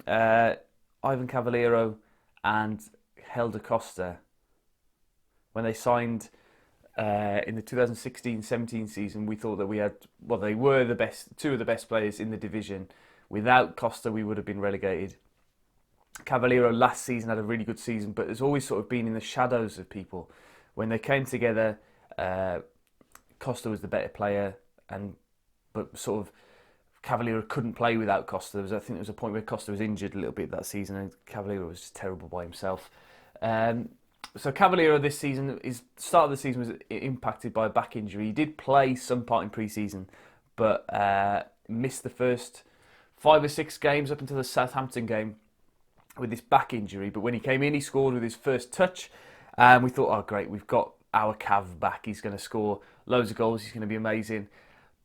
S1: Ivan Cavaleiro and Helder Costa. When they signed in the 2016-17 season, we thought that they were the best, 2 of the best players in the division. Without Costa, we would have been relegated. Cavaleiro last season had a really good season, but has always sort of been in the shadows of people. When they came together, Costa was the better player, but sort of Cavaleiro couldn't play without Costa. I think there was a point where Costa was injured a little bit that season, and Cavaleiro was just terrible by himself. So Cavaleiro this season, his start of the season was impacted by a back injury. He did play some part in pre-season, but missed the first 5 or 6 games up until the Southampton game with this back injury. But when he came in, he scored with his first touch, and we thought, oh great, we've got our Cav back. He's going to score loads of goals. He's going to be amazing.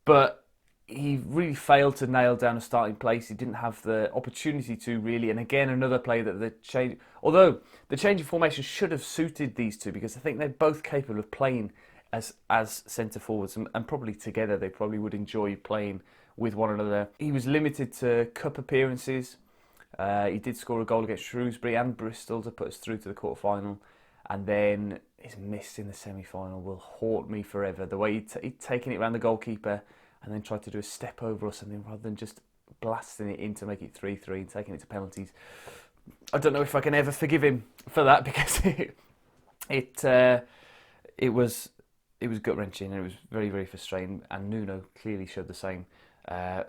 S1: But he really failed to nail down a starting place. He didn't have the opportunity to really. And again, another player that the change, although the change of formation should have suited these 2, because I think they're both capable of playing as centre forwards, and probably together they probably would enjoy playing with one another. He was limited to cup appearances. He did score a goal against Shrewsbury and Bristol to put us through to the quarter-final, and then his miss in the semi-final will haunt me forever. The way he'd taken it around the goalkeeper and then tried to do a step over or something rather than just blasting it in to make it 3-3 and taking it to penalties. I don't know if I can ever forgive him for that, because it was gut-wrenching and it was very, very frustrating, and Nuno clearly showed the same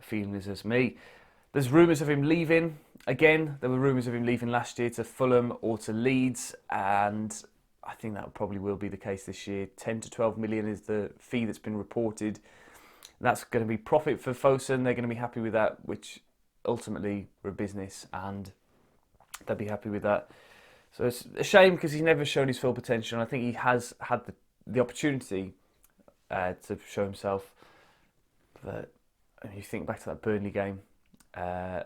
S1: feelings as me. There's rumours of him leaving. Again, there were rumours of him leaving last year to Fulham or to Leeds, and I think that probably will be the case this year. 10 to 12 million is the fee that's been reported. That's going to be profit for Fosun. They're going to be happy with that, which ultimately we're a business and they'll be happy with that. So it's a shame because he's never shown his full potential. And I think he has had the opportunity to show himself. But when you think back to that Burnley game, I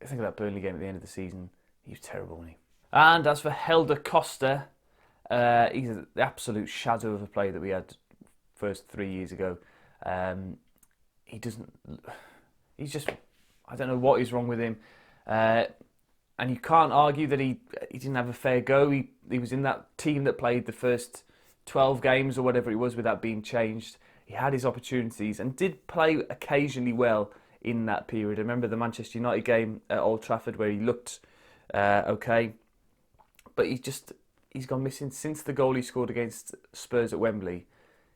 S1: think of that Burnley game at the end of the season, he was terrible, wasn't he? And as for Helder Costa, he's the absolute shadow of a player that we had first 3 years ago. He doesn't. He's just. I don't know what is wrong with him. And you can't argue that he didn't have a fair go. He was in that team that played the first 12 games or whatever it was without being changed. He had his opportunities and did play occasionally well in that period. I remember the Manchester United game at Old Trafford where he looked okay. But he's gone missing since the goal he scored against Spurs at Wembley.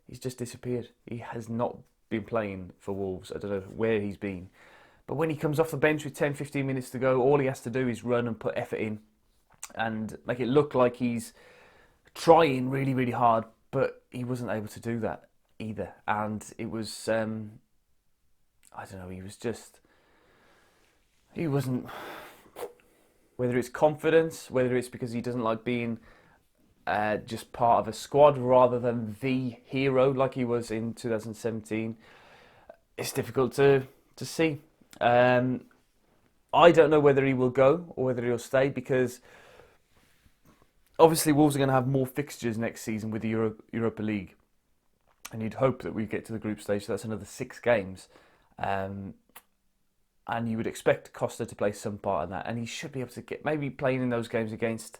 S1: He's just disappeared. He has not been playing for Wolves. I don't know where he's been. But when he comes off the bench with 10, 15 minutes to go, all he has to do is run and put effort in and make it look like he's trying really, really hard, but he wasn't able to do that either. And it was, I don't know, he wasn't, whether it's confidence, whether it's because he doesn't like being just part of a squad rather than the hero like he was in 2017, it's difficult to see. I don't know whether he will go or whether he'll stay because obviously Wolves are going to have more fixtures next season with the Europa League, and you'd hope that we get to the group stage, so that's another 6 games, and you would expect Costa to play some part in that, and he should be able to get maybe playing in those games against,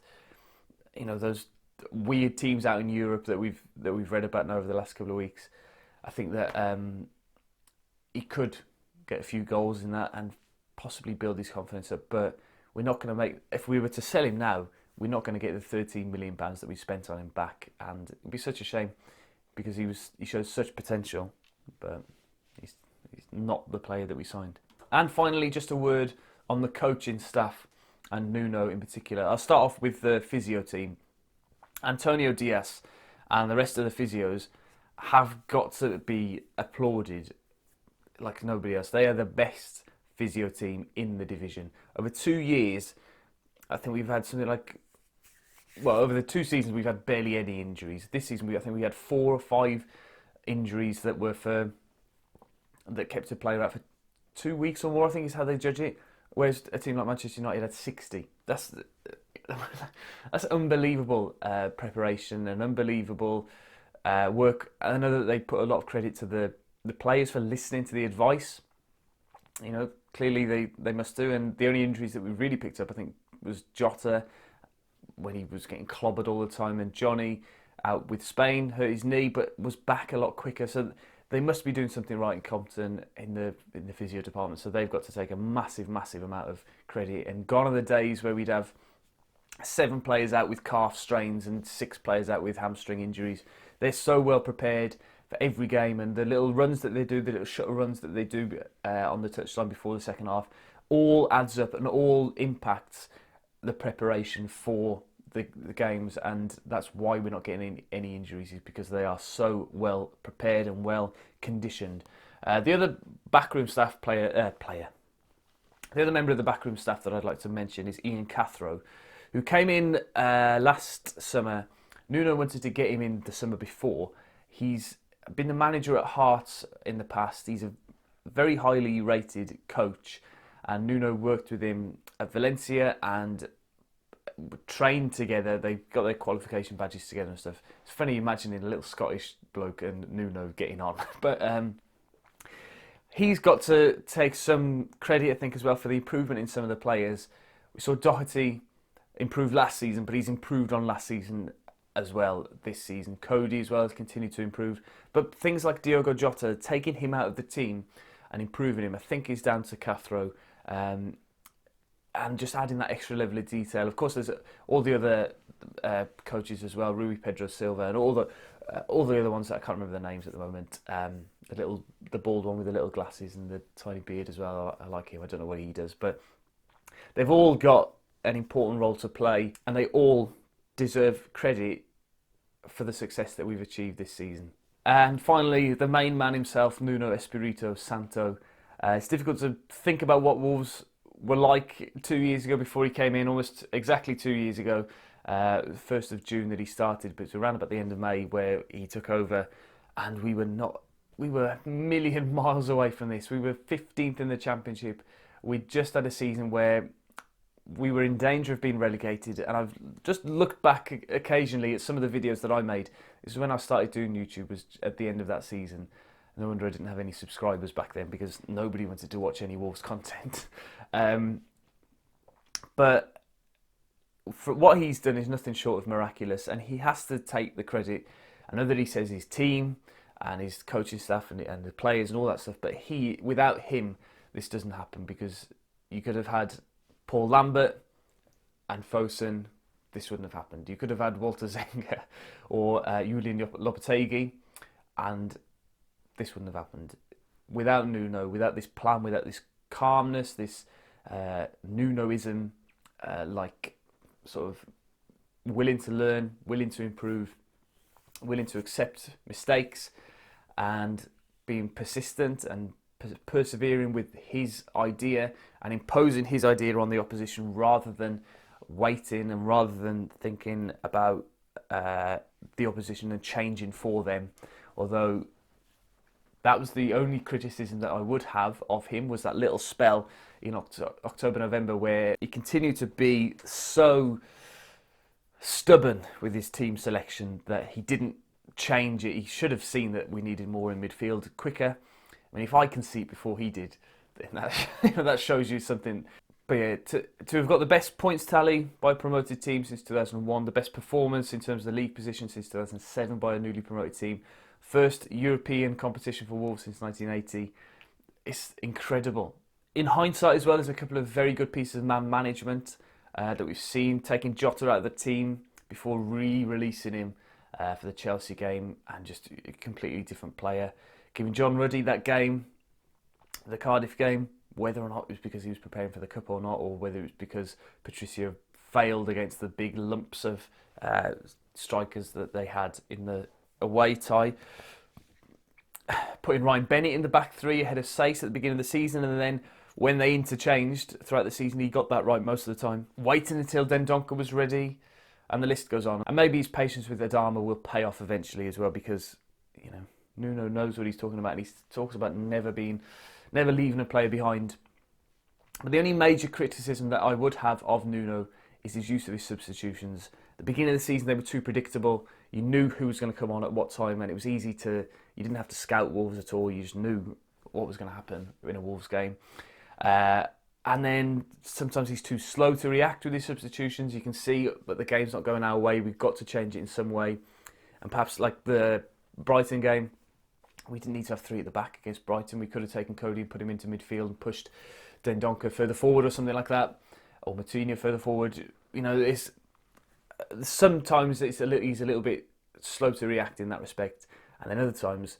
S1: you know, those weird teams out in Europe that we've read about now over the last couple of weeks. I think that he could get a few goals in that and possibly build his confidence up. But we're not going to make, if we were to sell him now, we're not going to get the £13 million that we spent on him back, and it'd be such a shame because he shows such potential, but he's not the player that we signed. And finally, just a word on the coaching staff and Nuno in particular. I'll start off with the physio team. Antonio Diaz and the rest of the physios have got to be applauded like nobody else. They are the best physio team in the division. Over 2 years, I think we've had something like, well, over the 2 seasons we've had barely any injuries. This season I think we had 4 or 5 injuries that kept a player out for 2 weeks or more, I think is how they judge it. Whereas a team like Manchester United had 60. That's unbelievable preparation and unbelievable work. I know that they put a lot of credit to the players for listening to the advice. You know, clearly they must do. And the only injuries that we really picked up, I think, was Jota when he was getting clobbered all the time, and Johnny out with Spain, hurt his knee, but was back a lot quicker. So they must be doing something right in Compton in the physio department. So they've got to take a massive, massive amount of credit. And gone are the days where we'd have 7 players out with calf strains and 6 players out with hamstring injuries. They're so well prepared for every game, and the little runs that they do, the little shuttle runs that they do on the touchline before the second half, all adds up and all impacts the preparation for the games, and that's why we're not getting any injuries, is because they are so well prepared and well conditioned. The other backroom staff the other member of the backroom staff that I'd like to mention is Ian Cathro, who came in last summer. Nuno wanted to get him in the summer before. He's been the manager at Hearts in the past. He's a very highly rated coach, and Nuno worked with him at Valencia and trained together. They got their qualification badges together and stuff. It's funny imagining a little Scottish bloke and Nuno getting on. But he's got to take some credit, I think, as well for the improvement in some of the players. We saw Doherty improve last season, but he's improved on last season as well this season. Cody as well has continued to improve. But things like Diogo Jota, taking him out of the team and improving him, I think is down to Cathro. And just adding that extra level of detail. Of course, there's all the other coaches as well, Rui Pedro Silva, and all the other ones that I can't remember their names at the moment. The bald one with the little glasses and the tiny beard as well. I like him. I don't know what he does, but they've all got an important role to play, and they all deserve credit for the success that we've achieved this season. And finally, the main man himself, Nuno Espirito Santo. It's difficult to think about what Wolves were like 2 years ago before he came in, almost exactly 2 years ago, 1st of June that he started, but it was around about the end of May where he took over, and we were a million miles away from this. We were 15th in the Championship. We'd just had a season where we were in danger of being relegated, and I've just looked back occasionally at some of the videos that I made. This is when I started doing YouTube, was at the end of that season. No wonder I didn't have any subscribers back then, because nobody wanted to watch any Wolves content. But for what he's done is nothing short of miraculous, and he has to take the credit. I know that he says his team and his coaching staff and the players and all that stuff, but without him, this doesn't happen, because you could have had Paul Lambert and Fosun, this wouldn't have happened. You could have had Walter Zenga or Julian Lopetegui, and this wouldn't have happened. Without Nuno, without this plan, without this calmness, this Nunoism, like sort of willing to learn, willing to improve, willing to accept mistakes, and being persistent and persevering with his idea and imposing his idea on the opposition, rather than waiting and rather than thinking about the opposition and changing for them. Although that was the only criticism that I would have of him, was that little spell in October, November, where he continued to be so stubborn with his team selection that he didn't change it. He should have seen that we needed more in midfield quicker. I mean, if I can see it before he did, then that shows you something. But yeah, to have got the best points tally by a promoted team since 2001, the best performance in terms of the league position since 2007 by a newly promoted team, first European competition for Wolves since 1980, it's incredible. In hindsight as well, there's a couple of very good pieces of man management that we've seen, taking Jota out of the team before re-releasing him for the Chelsea game, and just a completely different player. Giving John Ruddy that game, the Cardiff game, whether or not it was because he was preparing for the Cup or not, or whether it was because Patricio failed against the big lumps of strikers that they had in the away tie. Putting Ryan Bennett in the back three ahead of Sace at the beginning of the season, and then when they interchanged throughout the season, he got that right most of the time. Waiting until Dendoncker was ready, and the list goes on. And maybe his patience with Adama will pay off eventually as well, because, you know, Nuno knows what he's talking about, and he talks about never leaving a player behind. But the only major criticism that I would have of Nuno is his use of his substitutions. At the beginning of the season, they were too predictable. You knew who was going to come on at what time, and it was easy to... You didn't have to scout Wolves at all. You just knew what was going to happen in a Wolves game. And then sometimes he's too slow to react with his substitutions. You can see that the game's not going our way. We've got to change it in some way. And perhaps like the Brighton game, we didn't need to have three at the back against Brighton. We could have taken Cody and put him into midfield and pushed Dendoncker further forward or something like that, or Moutinho further forward. You know, sometimes he's a little bit slow to react in that respect, and then other times,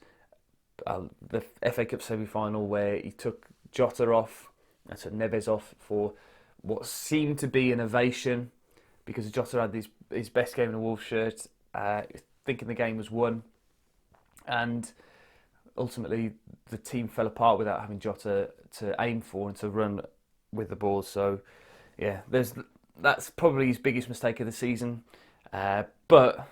S1: the FA Cup semi-final where he took Jota off and took Neves off for what seemed to be an ovation, because Jota had his best game in a Wolves shirt, thinking the game was won, and ultimately the team fell apart without having Jota to aim for and to run with the ball. So yeah, that's probably his biggest mistake of the season. But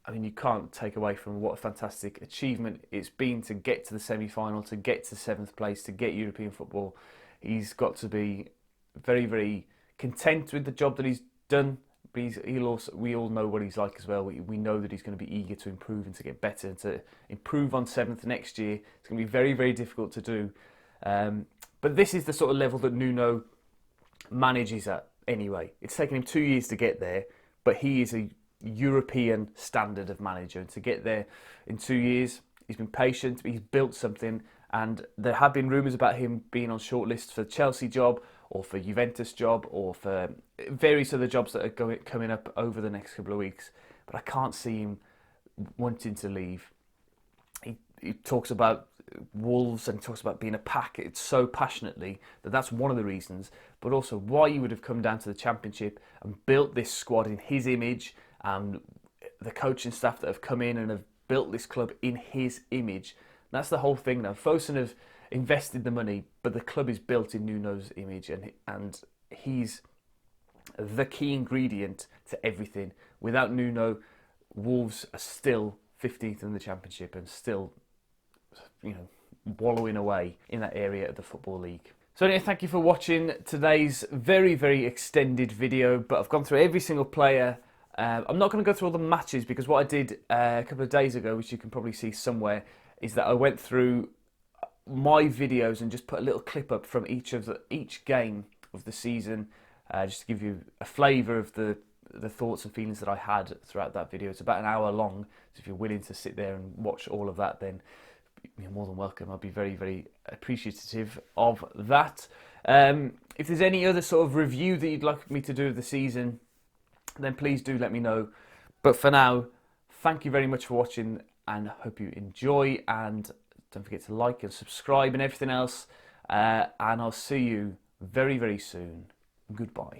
S1: I mean, you can't take away from what a fantastic achievement it's been to get to the semi-final, to get to 7th place, to get European football. He's got to be very, very content with the job that he's done. But we all know what he's like as well. We know that he's going to be eager to improve and to get better and to improve on 7th next year. It's going to be very, very difficult to do. But this is the sort of level that Nuno manages at anyway. It's taken him 2 years to get there, but he is a European standard of manager. And to get there in 2 years, he's been patient, he's built something. And there have been rumours about him being on shortlists for the Chelsea job, or for Juventus job, or for various other jobs that are coming up over the next couple of weeks. But I can't see him wanting to leave. He talks about Wolves and he talks about being a pack. It's so passionately that's one of the reasons, but also why you would have come down to the Championship and built this squad in his image, and the coaching staff that have come in and have built this club in his image. That's the whole thing now. Fosun invested the money, but the club is built in Nuno's image, and he's the key ingredient to everything. Without Nuno, Wolves are still 15th in the Championship and still, wallowing away in that area of the Football League. So anyway, thank you for watching today's very, very extended video, but I've gone through every single player. I'm not going to go through all the matches, because what I did a couple of days ago, which you can probably see somewhere, is that I went through my videos and just put a little clip up from each game of the season, just to give you a flavour of the thoughts and feelings that I had throughout that video. It's about an hour long, so if you're willing to sit there and watch all of that, then you're more than welcome. I'll be very, very appreciative of that. If there's any other sort of review that you'd like me to do of the season, then please do let me know. But for now, thank you very much for watching, and hope you enjoy, and don't forget to like and subscribe and everything else, and I'll see you very, very soon. Goodbye.